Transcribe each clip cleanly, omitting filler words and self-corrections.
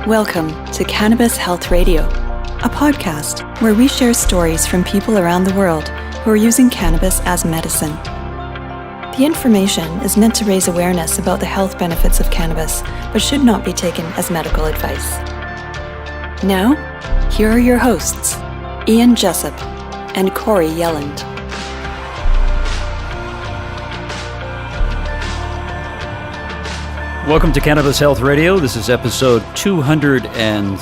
Welcome to Cannabis Health Radio, a podcast where we share stories from people around the world who are using cannabis as medicine. The information is meant to raise awareness about the health benefits of cannabis, but should not be taken as medical advice. Now, here are your hosts, Ian Jessup and Corey Yelland. Welcome to Cannabis Health Radio. This is episode 230, and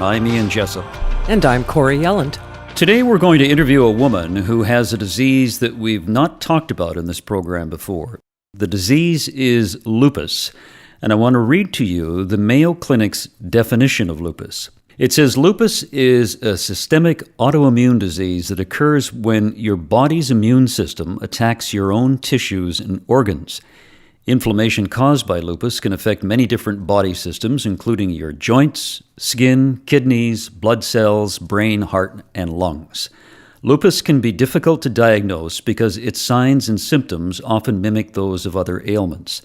I'm Ian Jessup. And I'm Corey Yelland. Today we're going to interview a woman who has a disease that we've not talked about in this program before. The disease is lupus, and I want to read to you the Mayo Clinic's definition of lupus. It says lupus is a systemic autoimmune disease that occurs when your body's immune system attacks your own tissues and organs. Inflammation caused by lupus can affect many different body systems, including your joints, skin, kidneys, blood cells, brain, heart, and lungs. Lupus can be difficult to diagnose because its signs and symptoms often mimic those of other ailments.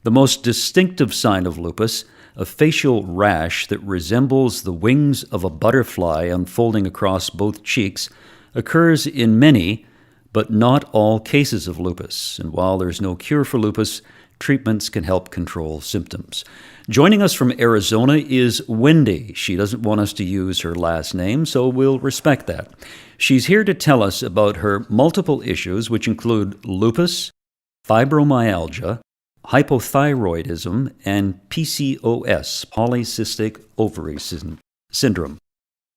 The most distinctive sign of lupus, a facial rash that resembles the wings of a butterfly unfolding across both cheeks, occurs in many, but not all cases of lupus. And while there's no cure for lupus, treatments can help control symptoms. Joining us from Arizona is Wendy. She doesn't want us to use her last name, so we'll respect that. She's here to tell us about her multiple issues, which include lupus, fibromyalgia, hypothyroidism, and PCOS, polycystic ovary syndrome.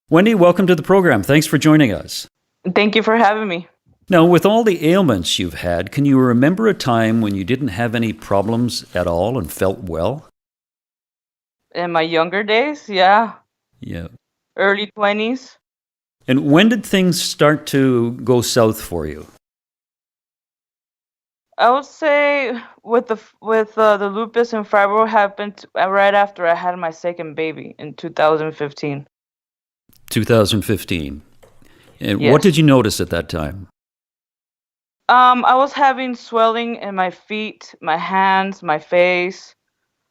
Wendy, welcome to the program. Thanks for joining us. Thank you for having me. Now, with all the ailments you've had, can you remember a time when you didn't have any problems at all and felt well? In my younger days, yeah. Yeah. Early 20s. And when did things start to go south for you? I would say with the lupus and fibro happened right after I had my second baby in 2015. 2015. And Yes. what did you notice at that time? I was having swelling in my feet, my hands, my face,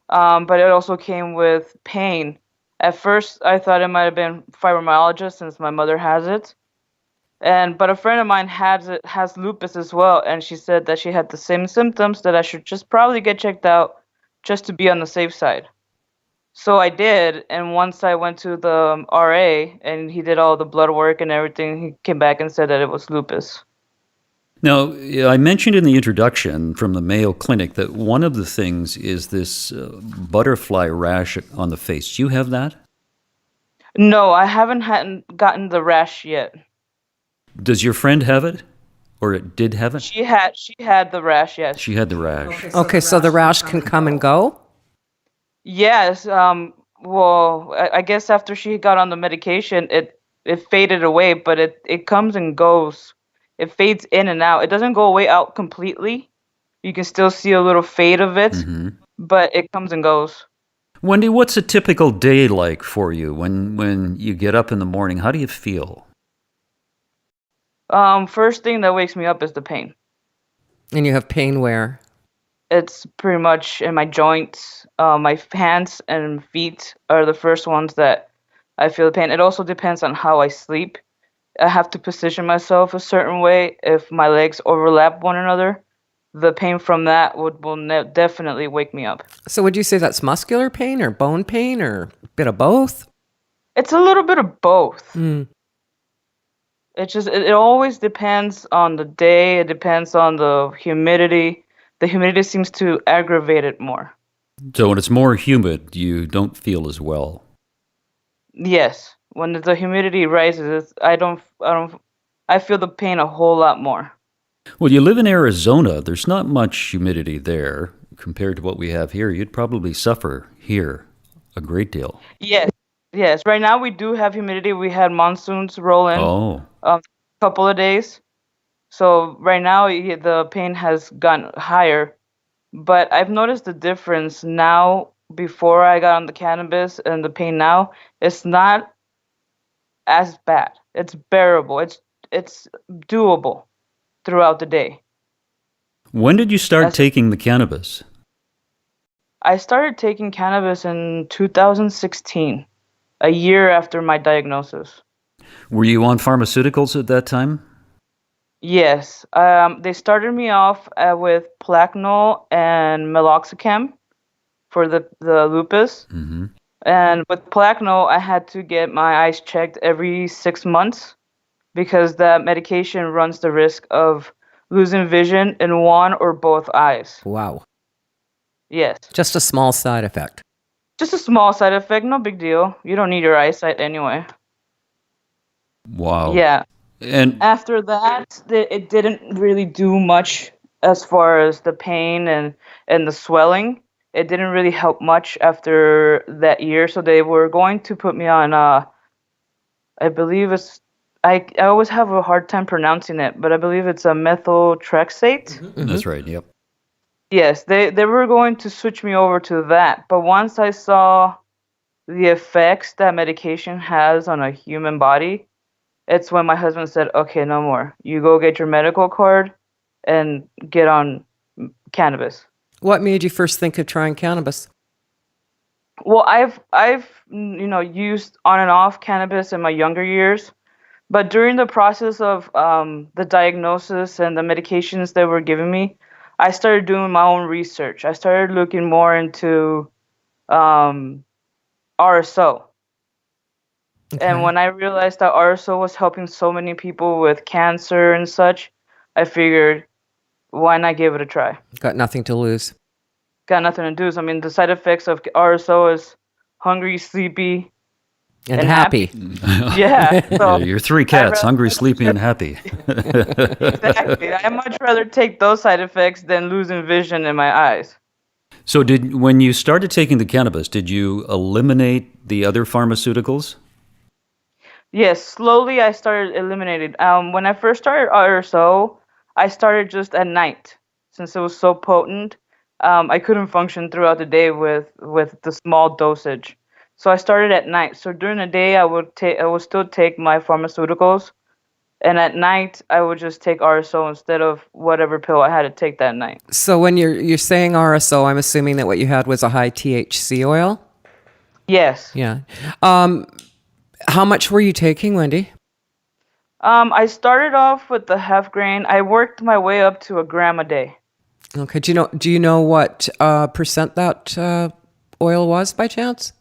but it also came with pain. At first, I thought it might have been fibromyalgia since my mother has it, but a friend of mine has lupus as well, and she said that she had the same symptoms, that I should just probably get checked out just to be on the safe side. So I did, and once I went to the RA and he did all the blood work and everything, he came back and said that it was lupus. Now, I mentioned in the introduction from the Mayo Clinic that one of the things is this butterfly rash on the face. Do you have that? No, I haven't gotten the rash yet. Does your friend have it? Or it did have it? She had the rash, yes. She had the rash. Okay, so the rash can come and go? Yes. Well, I guess after she got on the medication, it faded away, but it comes and goes. It fades in and out. It doesn't go away out completely. You can still see a little fade of it, but it comes and goes. Wendy, what's a typical day like for you when you get up in the morning? How do you feel? First thing that wakes me up is the pain. And you have pain where? It's pretty much in my joints. My hands and feet are the first ones that I feel the pain. It also depends on how I sleep. I have to position myself a certain way. If my legs overlap one another, the pain from that will definitely wake me up. So would you say that's muscular pain or bone pain or a bit of both? It's a little bit of both. Mm. It always depends on the day. It depends on the humidity. The humidity seems to aggravate it more. So when it's more humid, you don't feel as well. Yes. When the humidity rises, I feel the pain a whole lot more. Well, you live in Arizona. There's not much humidity there compared to what we have here. You'd probably suffer here a great deal. Yes. Right now we do have humidity. We had monsoons roll in a couple of days. So right now the pain has gone higher. But I've noticed the difference now before I got on the cannabis and the pain now. It's not as bad. It's bearable. It's doable throughout the day. When did you start taking the cannabis? I started taking cannabis in 2016, a year after my diagnosis. Were you on pharmaceuticals at that time? Yes, they started me off with Plaquenil and meloxicam for the lupus. Mm-hmm. And with Plaquenil, I had to get my eyes checked every 6 months because that medication runs the risk of losing vision in one or both eyes. Wow. Yes. Just a small side effect. Just a small side effect, no big deal. You don't need your eyesight anyway. Wow. Yeah. And After that, it didn't really do much as far as the pain and the swelling. It didn't really help much after that year, so they were going to put me on I believe it's I always have a hard time pronouncing it, but I believe it's a methotrexate. that's right. Yep. Yes, they were going to switch me over to that, but once I saw the effects that medication has on a human body, it's when my husband said, "Okay, no more. You go get your medical card and get on cannabis." What made you first think of trying cannabis? Well, I've used on and off cannabis in my younger years, but during the process of the diagnosis and the medications they were giving me, I started doing my own research. I started looking more into um, RSO. And Okay. when I realized that RSO was helping so many people with cancer and such, I figured, why not give it a try? Got nothing to lose. Got nothing to do. So, I mean, the side effects of RSO is hungry, sleepy, And and happy. Yeah. So Yeah, your three cats, rather- hungry, sleepy, and happy. exactly. I much rather take those side effects than losing vision in my eyes. So when you started taking the cannabis, did you eliminate the other pharmaceuticals? Yes, slowly I started eliminating. When I first started RSO, I started just at night since it was so potent. I couldn't function throughout the day with the small dosage. So I started at night. So during the day, I would still take my pharmaceuticals, and at night I would just take RSO instead of whatever pill I had to take that night. So when you're saying RSO, I'm assuming that what you had was a high THC oil? Yes. Yeah. How much were you taking, Wendy? I started off with the half grain. I worked my way up to a gram a day. Okay. Do you know what percent that oil was by chance?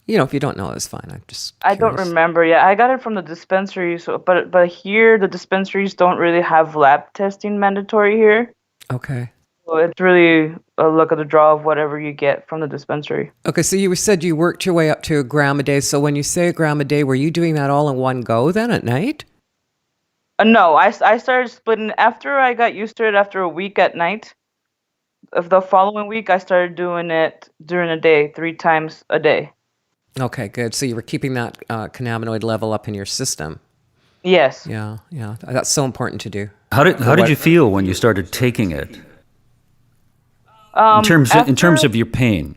If you don't know, it's fine. I'm just I don't curious. remember. Yeah, I got it from the dispensary. So, but here the dispensaries don't really have lab testing mandatory here. Okay. So it's really a look at the draw of whatever you get from the dispensary. Okay, so you said you worked your way up to a gram a day. So when you say a gram a day, were you doing that all in one go then at night? No, I started splitting after I got used to it after a week at night. Of the following week, I started doing it during the day, 3 times a day. Okay, good. So you were keeping that cannabinoid level up in your system. Yes. Yeah. That's so important to do. How did you feel when you started taking it? In terms of your pain?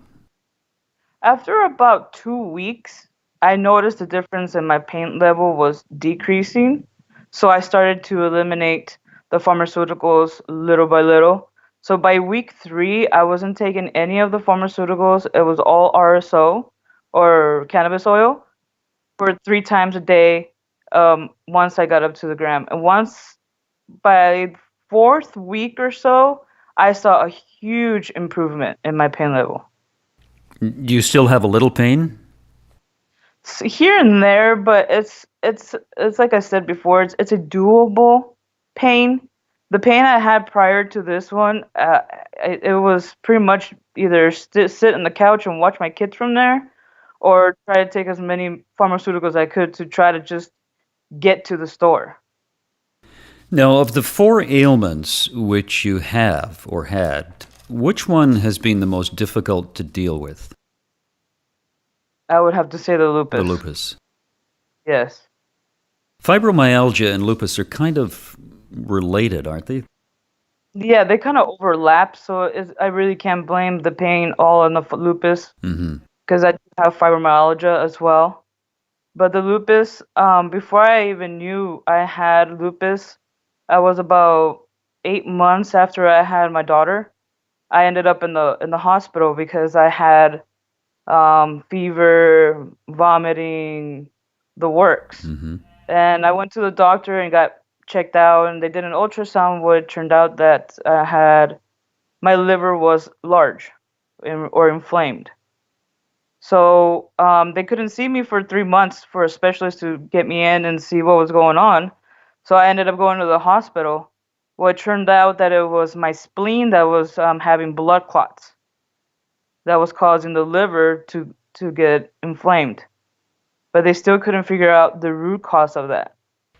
After about 2 weeks, I noticed the difference in my pain level was decreasing. So I started to eliminate the pharmaceuticals little by little. So by week 3, I wasn't taking any of the pharmaceuticals. It was all RSO or cannabis oil for 3 times a day once I got up to the gram. And once by 4th week or so, I saw a huge improvement in my pain level. Do you still have a little pain? Here and there, but it's like I said before, it's a doable pain. The pain I had prior to this one, it was pretty much either sit on the couch and watch my kids from there, or try to take as many pharmaceuticals as I could to try to just get to the store. Now, of the 4 ailments which you have or had, which one has been the most difficult to deal with? I would have to say the lupus. The lupus. Yes. Fibromyalgia and lupus are kind of related, aren't they? Yeah, they kind of overlap, so I really can't blame the pain all on the lupus, because I do have fibromyalgia as well. But the lupus, before I even knew I had lupus, I was about 8 months after I had my daughter. I ended up in the hospital because I had fever, vomiting, the works. Mm-hmm. And I went to the doctor and got checked out, and they did an ultrasound, which turned out that my liver was large or inflamed. So they couldn't see me for 3 months for a specialist to get me in and see what was going on. So I ended up going to the hospital. Well, it turned out that it was my spleen that was having blood clots that was causing the liver to get inflamed. But they still couldn't figure out the root cause of that.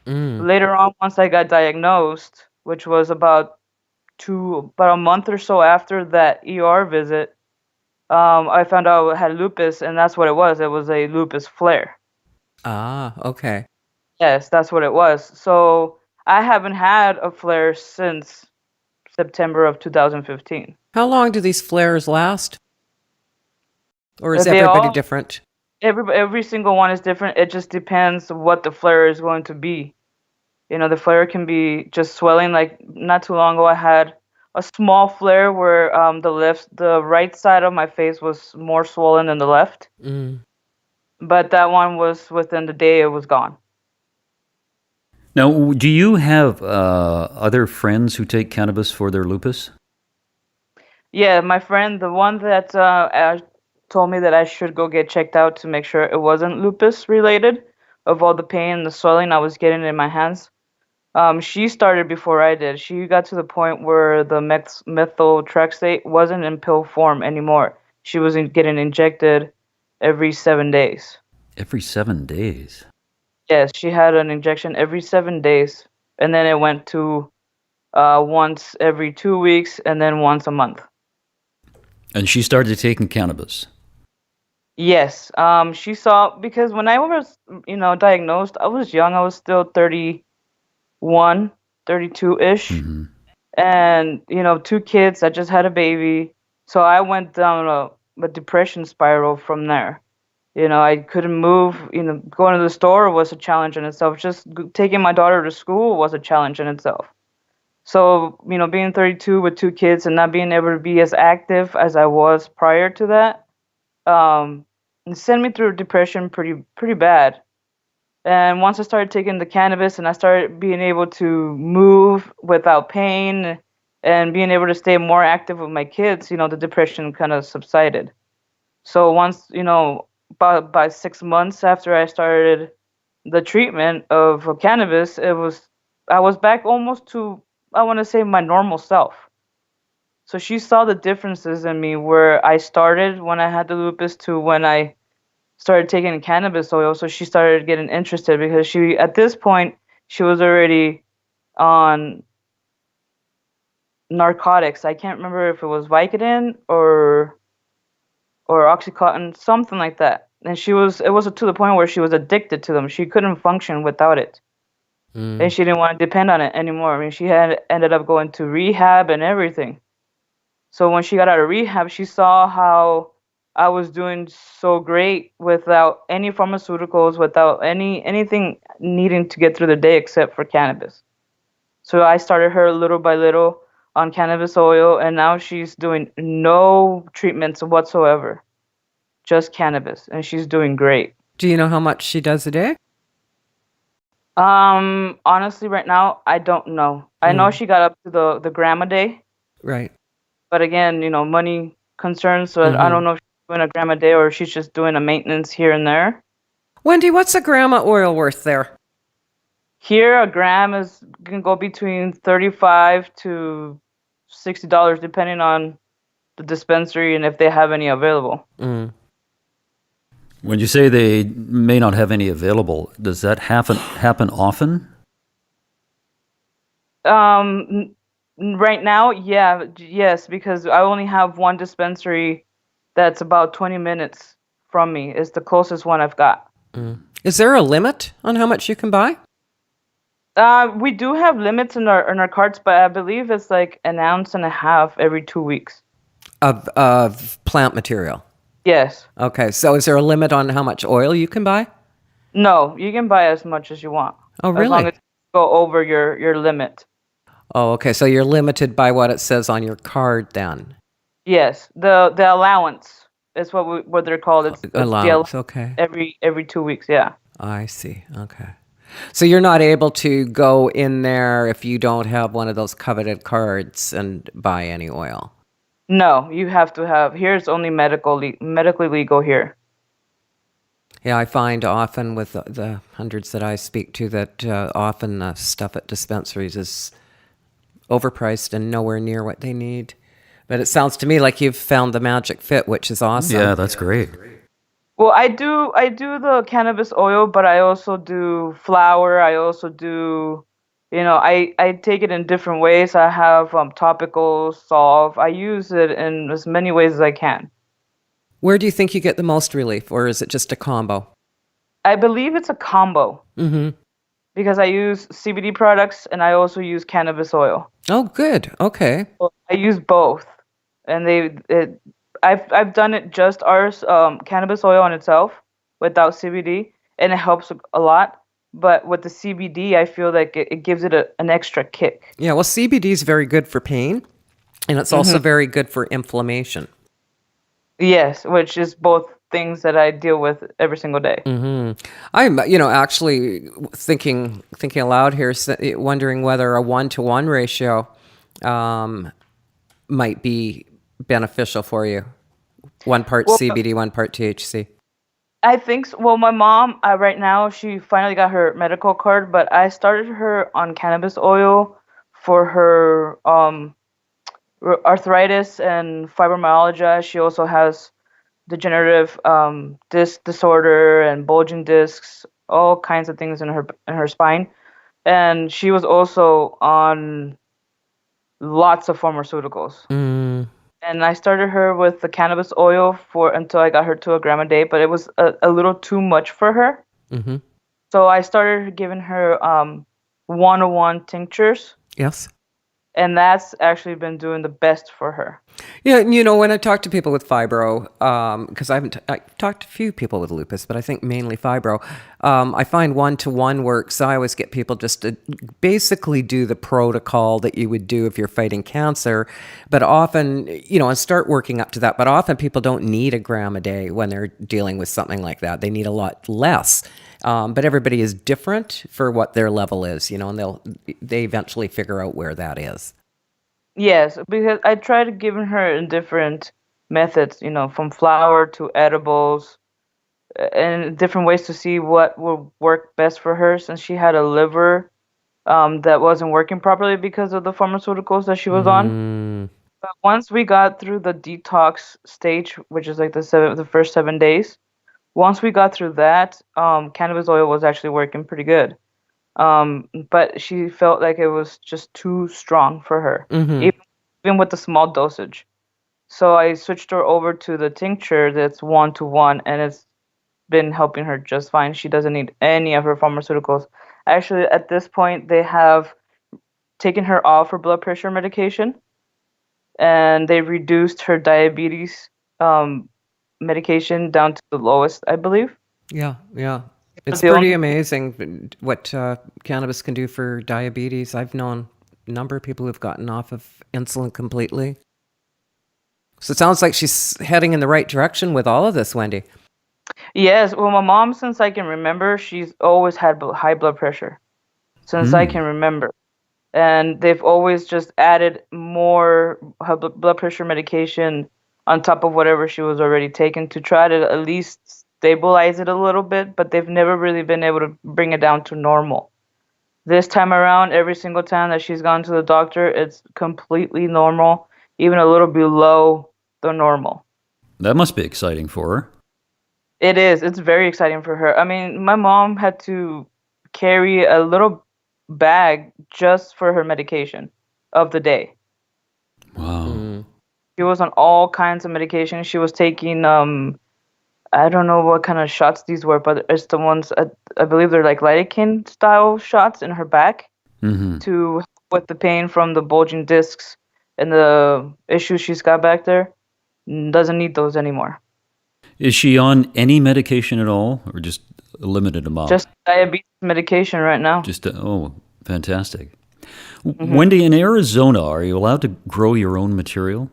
Later on, once I got diagnosed, which was about a month or so after that ER visit, I found out I had lupus, and that's what it was. It was a lupus flare. Ah, okay. Yes, that's what it was. So I haven't had a flare since September of 2015. How long do these flares last? Or is They everybody all, different? every single one is different. It just depends what the flare is going to be. The flare can be just swelling. Like not too long ago, I had a small flare where the right side of my face was more swollen than the left. But that one was within the day, it was gone. Now, do you have other friends who take cannabis for their lupus? Yeah, my friend, the one that told me that I should go get checked out to make sure it wasn't lupus related, of all the pain and the swelling I was getting in my hands. She started before I did. She got to the point where the methotrexate wasn't in pill form anymore. She was getting injected every 7 days. Every 7 days? Yes, she had an injection every 7 days. And then it went to once every 2 weeks and then once a month. And she started taking cannabis? Yes. She saw, because when I was, diagnosed, I was young. I was still 31, 32-ish. Mm-hmm. And, 2 kids. I just had a baby. So I went down a depression spiral from there. I couldn't move. Going to the store was a challenge in itself. Just taking my daughter to school was a challenge in itself. So, being 32 with 2 kids and not being able to be as active as I was prior to that, it sent me through depression pretty bad. And once I started taking the cannabis and I started being able to move without pain and being able to stay more active with my kids, the depression kind of subsided. So once, by 6 months after I started the treatment of cannabis, I was back almost to, I want to say, my normal self. So she saw the differences in me where I started when I had the lupus to when I started taking cannabis oil. So she started getting interested because at this point, she was already on narcotics. I can't remember if it was Vicodin or Oxycontin, something like that. And it was to the point where she was addicted to them. She couldn't function without it. And she didn't want to depend on it anymore. I mean, she had ended up going to rehab and everything. So when she got out of rehab, she saw how I was doing so great without any pharmaceuticals, without anything needing to get through the day except for cannabis. So I started her little by little on cannabis oil, and now she's doing no treatments whatsoever, just cannabis, and she's doing great. Do you know how much she does a day? Honestly, right now, I don't know. I know she got up to the gram a day. Right. But again, money concerns, so I don't know if she's doing a gram a day or she's just doing a maintenance here and there. Wendy, what's a gram of oil worth there? Here, a gram can go between $35 to $60, depending on the dispensary and if they have any available. When you say they may not have any available, does that happen often? Right now, yes, because I only have one dispensary that's about 20 minutes from me. It's the closest one I've got. Is there a limit on how much you can buy? We do have limits in our carts, but I believe it's like 1.5 ounces every 2 weeks. Of plant material? Yes. Okay, so is there a limit on how much oil you can buy? No, you can buy as much as you want. Oh, really? As long as you go over your limit. Oh, okay, so you're limited by what it says on your card then. Yes, the allowance is what they're called. It's the Allowance, okay. every 2 weeks. Yeah. I see. Okay. So you're not able to go in there if you don't have one of those coveted cards and buy any oil. No, you have to have. Here it's only medically legal here. Yeah, I find often with the hundreds that I speak to that often the stuff at dispensaries is overpriced and nowhere near what they need. But it sounds to me like you've found the magic fit, which is awesome. Yeah, that's great. Well, I do the cannabis oil, but I also do flour. I also do, I take it in different ways. I have topical, solve. I use it in as many ways as I can. Where do you think you get the most relief, or is it just a combo? I believe it's a combo because I use CBD products and I also use cannabis oil. Oh, good. Okay. So I use both, and I've done it just ours cannabis oil on itself without CBD, and it helps a lot. But with the CBD, I feel like it gives it an extra kick. Yeah, well, CBD is very good for pain, and it's also very good for inflammation. Yes, which is both things that I deal with every single day. I'm, actually thinking aloud here, wondering whether a 1-to-1 ratio might be beneficial for you. One part CBD, one part THC. I think so. Well, my mom right now she finally got her medical card, but I started her on cannabis oil for her arthritis and fibromyalgia. She also has degenerative disc disorder and bulging discs, all kinds of things in her spine. And she was also on lots of pharmaceuticals. And I started her with the cannabis oil until I got her to a gram a day, but it was a little too much for her. So I started giving her 101 tinctures. Yes. And that's actually been doing the best for her. Yeah, when I talk to people with fibro, because I've talked to a few people with lupus, but I think mainly fibro, I find 1-to-1 works. So I always get people just to basically do the protocol that you would do if you're fighting cancer, but often, and start working up to that. But often people don't need a gram a day when they're dealing with something like that. They need a lot less. But everybody is different for what their level is, and they eventually figure out where that is. Yes, because I tried giving her in different methods, from flour to edibles, and different ways to see what would work best for her, since she had a liver that wasn't working properly because of the pharmaceuticals that she was on. But once we got through the detox stage, which is like the first 7 days, once we got through that, cannabis oil was actually working pretty good. But she felt like it was just too strong for her, even with the small dosage. So I switched her over to the tincture that's 1-to-1, and it's been helping her just fine. She doesn't need any of her pharmaceuticals. Actually, at this point, they have taken her off her blood pressure medication, and they reduced her diabetes medication down to the lowest, I believe. Yeah. It's pretty amazing what cannabis can do for diabetes. I've known a number of people who've gotten off of insulin completely. So it sounds like she's heading in the right direction with all of this, Wendy. Yes. Well, my mom, since I can remember, she's always had high blood pressure. Since I can remember. And they've always just added more blood pressure medication on top of whatever she was already taking to try to at least stabilize it a little bit, but they've never really been able to bring it down to normal. This time around, every single time that she's gone to the doctor, it's completely normal, even a little below the normal. That must be exciting for her. It is. It's very exciting for her. I mean, my mom had to carry a little bag just for her medication of the day. Wow. She was on all kinds of medication. She was taking I don't know what kind of shots these were, but it's the ones I believe they're like lidocaine style shots in her back to help with the pain from the bulging discs and the issues she's got back there. Doesn't need those anymore. Is she on any medication at all, or just a limited amount? Just diabetes medication right now. Fantastic. Wendy, in Arizona, are you allowed to grow your own material?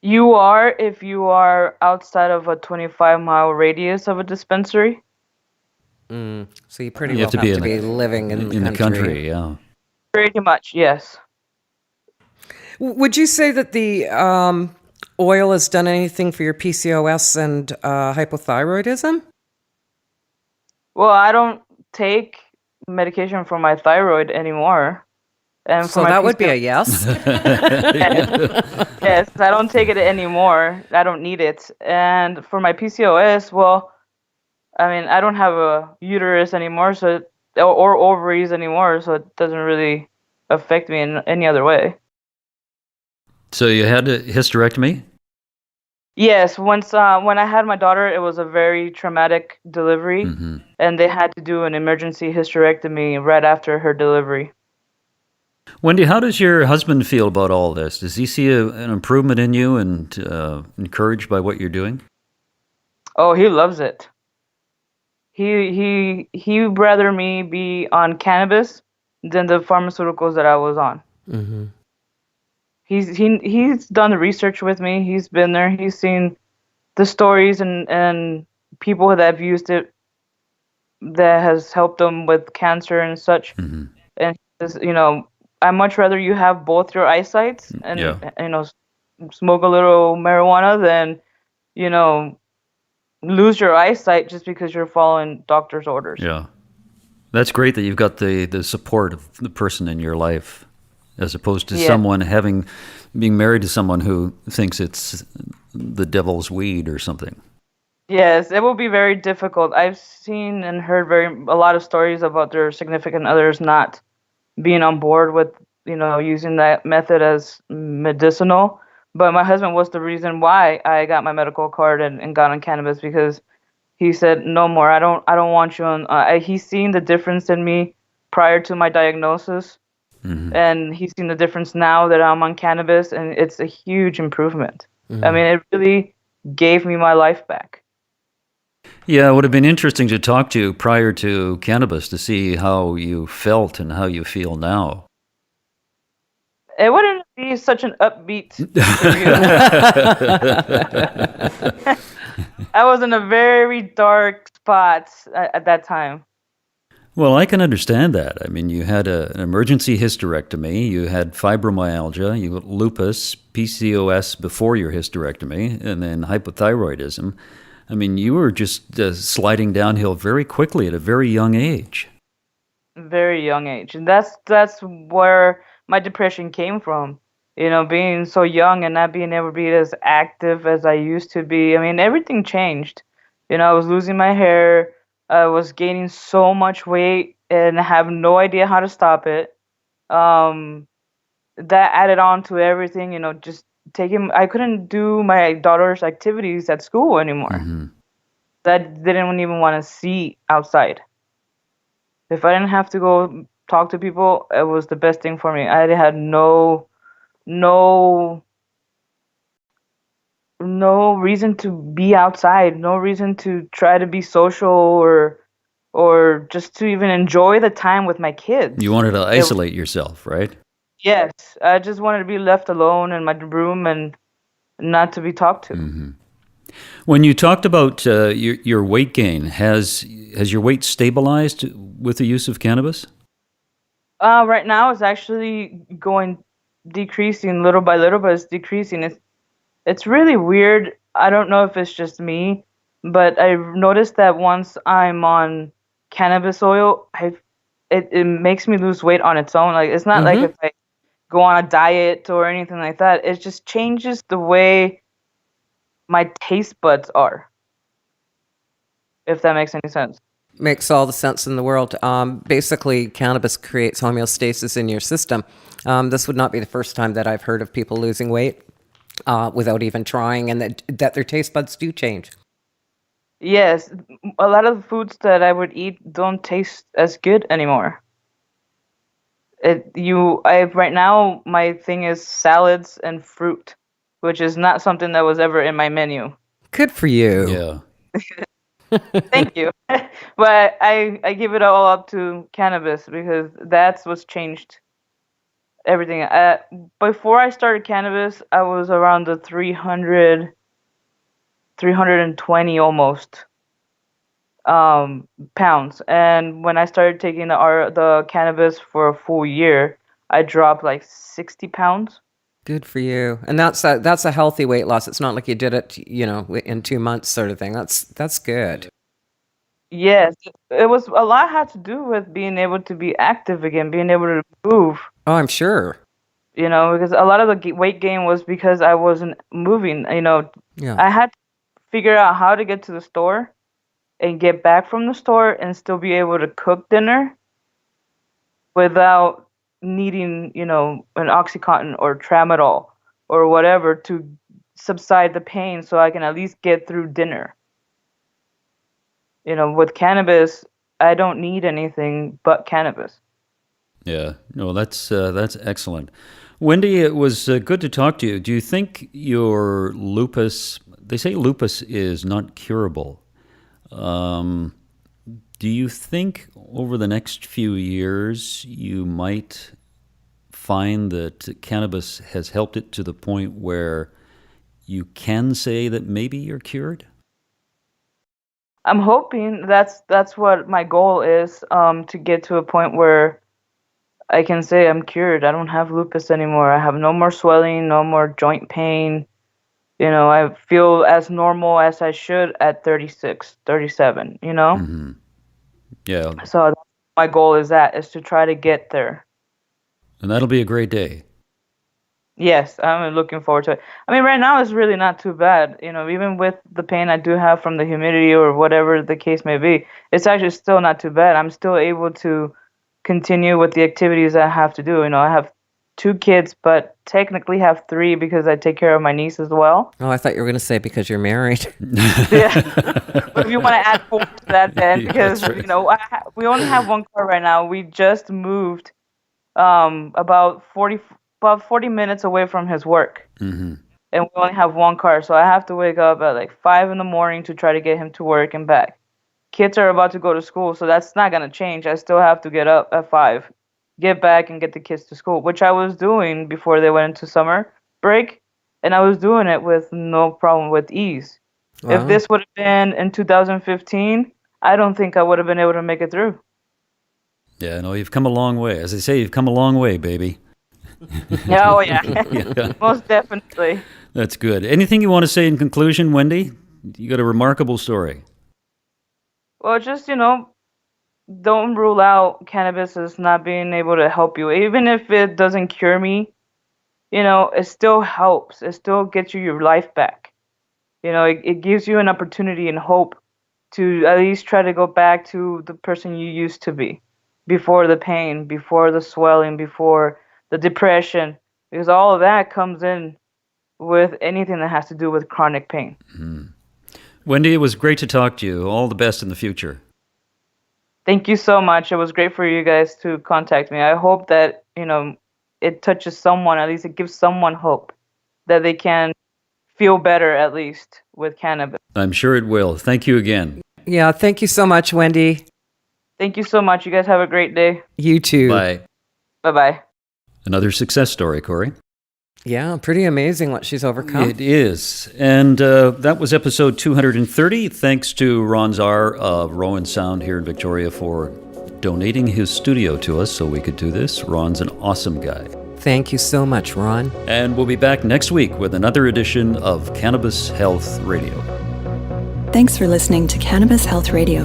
You are if you are outside of a 25-mile radius of a dispensary. So you pretty You well have to have be to be living in the country. yeah. Pretty much, yes. Would you say that the oil has done anything for your PCOS and hypothyroidism? Well, I don't take medication for my thyroid anymore. And for So my that would be a PCOS, yes. yes, I don't take it anymore. I don't need it. And for my PCOS, well, I mean, I don't have a uterus anymore, or ovaries anymore, so it doesn't really affect me in any other way. So you had a hysterectomy? Yes, once when I had my daughter, it was a very traumatic delivery, and they had to do an emergency hysterectomy right after her delivery. Wendy, how does your husband feel about all this? Does he see an improvement in you and encouraged by what you're doing? Oh, he loves it. He'd rather me be on cannabis than the pharmaceuticals that I was on. He's done the research with me. He's been there. He's seen the stories and people that have used it that has helped them with cancer and such. And he says, I'd much rather you have both your eyesights and Yeah. smoke a little marijuana than lose your eyesight just because you're following doctor's orders. Yeah. That's great that you've got the support of the person in your life, as opposed to someone being married to someone who thinks it's the devil's weed or something. Yes, it will be very difficult. I've seen and heard a lot of stories about their significant others not being on board with, using that method as medicinal. But my husband was the reason why I got my medical card and got on cannabis, because he said, no more. I don't want you on. He's seen the difference in me prior to my diagnosis. And he's seen the difference now that I'm on cannabis, and it's a huge improvement. I mean, it really gave me my life back. Yeah, it would have been interesting to talk to you prior to cannabis to see how you felt and how you feel now. It wouldn't be such an upbeat interview. I was in a very dark spot at that time. Well, I can understand that. I mean, you had an emergency hysterectomy, you had fibromyalgia, you had lupus, PCOS before your hysterectomy, and then hypothyroidism. I mean, you were just sliding downhill very quickly at a very young age. Very young age. And that's where my depression came from. Being so young and not being able to be as active as I used to be. I mean, everything changed. I was losing my hair. I was gaining so much weight and I have no idea how to stop it. That added on to everything, just I couldn't do my daughter's activities at school anymore. That didn't even want to see outside. If I didn't have to go talk to people, it was the best thing for me. I had no reason to be outside, no reason to try to be social or just to even enjoy the time with my kids. You wanted to isolate yourself, right? Yes, I just wanted to be left alone in my room and not to be talked to. When you talked about your weight gain, has your weight stabilized with the use of cannabis? Right now it's actually decreasing little by little, but it's decreasing. It's really weird. I don't know if it's just me, but I've noticed that once I'm on cannabis oil, it makes me lose weight on its own. Like, it's not like if I go on a diet or anything like that. It just changes the way my taste buds are, if that makes any sense. Makes all the sense in the world. Basically, cannabis creates homeostasis in your system. This would not be the first time that I've heard of people losing weight without even trying, and that their taste buds do change. Yes, a lot of the foods that I would eat don't taste as good anymore. Right now my thing is salads and fruit, which is not something that was ever in my menu. Good for you. Yeah. Thank you. But I give it all up to cannabis because that's what's changed everything. Before I started cannabis, I was around the 320 almost pounds. And when I started taking the cannabis for a full year, I dropped like 60 pounds. Good for you. And that's a healthy weight loss. It's not like you did it, in 2 months sort of thing. That's good. Yes, it was a lot had to do with being able to be active again, being able to move. Oh, I'm sure. Because a lot of the weight gain was because I wasn't moving. Yeah. I had to figure out how to get to the store and get back from the store and still be able to cook dinner without needing, an Oxycontin or Tramadol or whatever to subside the pain so I can at least get through dinner. With cannabis, I don't need anything but cannabis. Yeah, no, that's excellent. Wendy, it was good to talk to you. Do you think your lupus, they say lupus is not curable. Do you think over the next few years you might find that cannabis has helped it to the point where you can say that maybe you're cured? I'm hoping that's what my goal is, to get to a point where I can say I'm cured. I don't have lupus anymore. I have no more swelling, no more joint pain. I feel as normal as I should at 36, 37, Mm-hmm. Yeah. So my goal is to try to get there. And that'll be a great day. Yes, I'm looking forward to it. I mean, right now it's really not too bad. Even with the pain I do have from the humidity or whatever the case may be, it's actually still not too bad. I'm still able to continue with the activities I have to do. I have 2 kids, but technically have 3 because I take care of my niece as well. Oh, I thought you were going to say because you're married. Yeah. But if you want to add 4 to that, then, because, right. we only have 1 car right now. We just moved about 40 minutes away from his work. Mm-hmm. And we only have 1 car, so I have to wake up at like 5 in the morning to try to get him to work and back. Kids are about to go to school, so that's not going to change. I still have to get up at 5, get back and get the kids to school, which I was doing before they went into summer break, and I was doing it with no problem, with ease. Wow. If this would have been in 2015, I don't think I would have been able to make it through. Yeah, no, you've come a long way. As they say, you've come a long way, baby. Oh, yeah. Yeah. Most definitely. That's good. Anything you want to say in conclusion, Wendy? You got a remarkable story. Well, just, don't rule out cannabis as not being able to help you. Even if it doesn't cure me, it still helps. It still gets you your life back. It gives you an opportunity and hope to at least try to go back to the person you used to be before the pain, before the swelling, before the depression, because all of that comes in with anything that has to do with chronic pain. Mm-hmm. Wendy, it was great to talk to you. All the best in the future. Thank you so much. It was great for you guys to contact me. I hope that, it touches someone, at least it gives someone hope that they can feel better, at least, with cannabis. I'm sure it will. Thank you again. Yeah, thank you so much, Wendy. Thank you so much. You guys have a great day. You too. Bye. Bye-bye. Another success story, Corey. Yeah, pretty amazing what she's overcome. It is. And that was episode 230. Thanks to Ron Czar of Rowan Sound here in Victoria for donating his studio to us so we could do this. Ron's an awesome guy. Thank you so much, Ron. And we'll be back next week with another edition of Cannabis Health Radio. Thanks for listening to Cannabis Health Radio.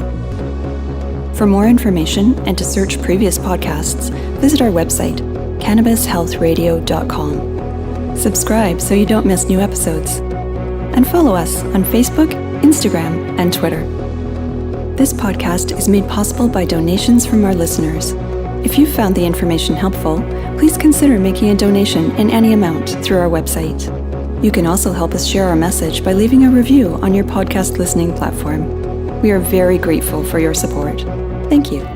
For more information and to search previous podcasts, visit our website, cannabishealthradio.com. Subscribe so you don't miss new episodes. And follow us on Facebook, Instagram, and Twitter. This podcast is made possible by donations from our listeners. If you found the information helpful, please consider making a donation in any amount through our website. You can also help us share our message by leaving a review on your podcast listening platform. We are very grateful for your support. Thank you.